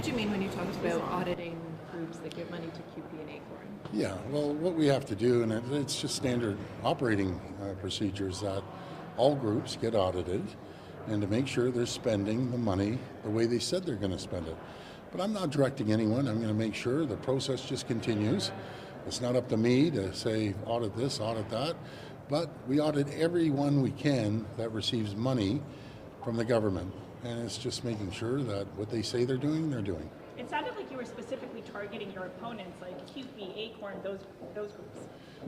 did you mean when you talked about auditing groups that give money to QP and Acorn? Yeah, well, what we have to do, and it's just standard operating procedures, that all groups get audited and to make sure they're spending the money the way they said they're going to spend it. But I'm not directing anyone. I'm going to make sure the process just continues. It's not up to me to say audit this, audit that, but we audit everyone we can that receives money from the government. And it's just making sure that what they say they're doing. It sounded like you were specifically targeting your opponents, like QP, Acorn, those groups.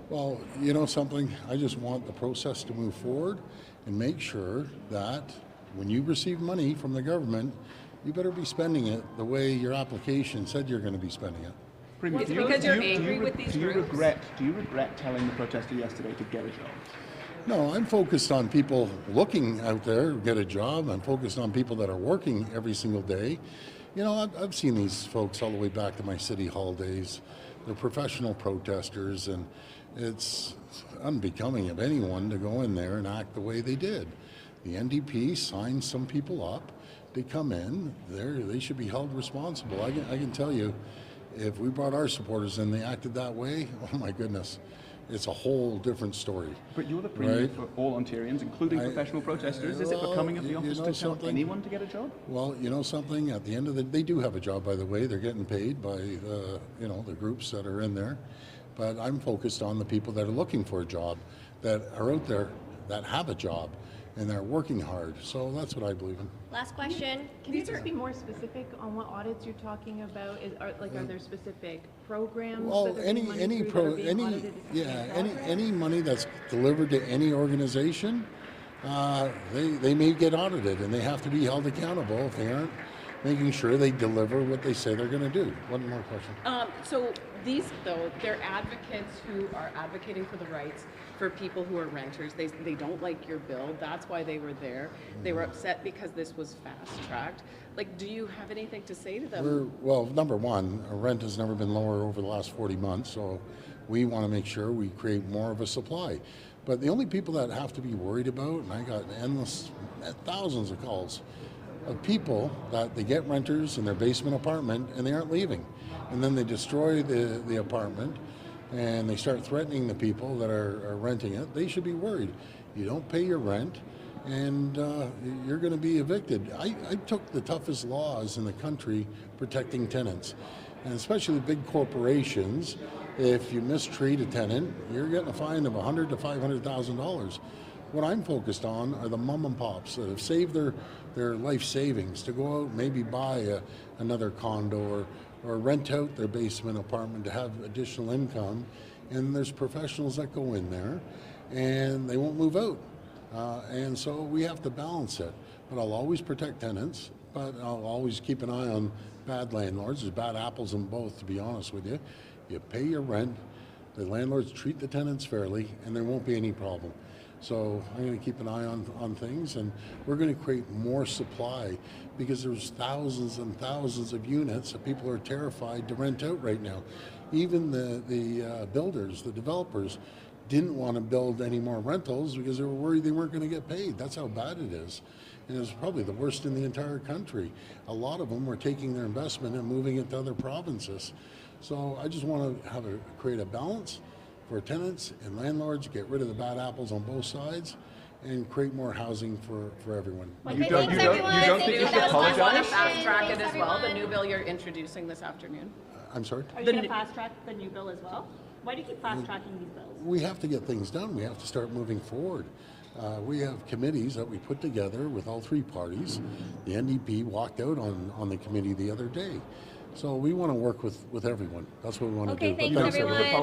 Well, you know something, I just want the process to move forward and make sure that when you receive money from the government, you better be spending it the way your application said you're going to be spending it. Well, it's because you're angry with these groups. Do you regret telling the protester yesterday to get a job? No, I'm focused on people looking out there to get a job. I'm focused on people that are working every single day. You know, I've seen these folks all the way back to my city hall days. They're professional protesters, and it's unbecoming of anyone to go in there and act the way they did. The NDP signed some people up. They come in, they should be held responsible. I can tell you, if we brought our supporters in, they acted that way, oh my goodness, it's a whole different story. But you're the premier for all Ontarians, including professional protesters. Is it becoming of the office to tell anyone to get a job? Well, you know something, at the end of they do have a job, by the way. They're getting paid by the groups that are in there. But I'm focused on the people that are looking for a job, that are out there, that have a job, and they're working hard. So that's what I believe in. Last question. Can you just be more specific on what audits you're talking about? Are there specific programs? Well, any money that's delivered to any organization, they may get audited, and they have to be held accountable if they aren't making sure they deliver what they say they're going to do. One more question. So these, though, they're advocates who are advocating for the rights for people who are renters. They don't like your bill. That's why they were there. They were upset because this was fast-tracked. Like, do you have anything to say to them? Well, number one, our rent has never been lower over the last 40 months, so we want to make sure we create more of a supply. But the only people that have to be worried about, and I got thousands of calls, of people that they get renters in their basement apartment and they aren't leaving. And then they destroy the apartment and they start threatening the people that are renting it. They should be worried. You don't pay your rent and you're going to be evicted. I took the toughest laws in the country protecting tenants, and especially the big corporations. If you mistreat a tenant, you're getting a fine of $100,000 to $500,000. What I'm focused on are the mom and pops that have saved their life savings to go out and maybe buy another condo or rent out their basement apartment to have additional income. And there's professionals that go in there and they won't move out. And so we have to balance it. But I'll always protect tenants, but I'll always keep an eye on bad landlords. There's bad apples in both, to be honest with you. You pay your rent, the landlords treat the tenants fairly, and there won't be any problem. So I'm going to keep an eye on things, and we're going to create more supply because there's thousands and thousands of units that people are terrified to rent out right now. Even the builders, the developers, didn't want to build any more rentals because they were worried they weren't going to get paid. That's how bad it is. And it's probably the worst in the entire country. A lot of them were taking their investment and moving it to other provinces. So I just want to create a balance for tenants and landlords, get rid of the bad apples on both sides, and create more housing for everyone. You don't think you should I want to apologize? fast track it as well, the new bill you're introducing this afternoon. I'm sorry? Are you going to fast track the new bill as well? Why do you keep fast tracking these bills? We have to get things done. We have to start moving forward. We have committees that we put together with all three parties. The NDP walked out on the committee the other day. So we want to work with everyone. That's what we want to do. Okay, thanks everyone.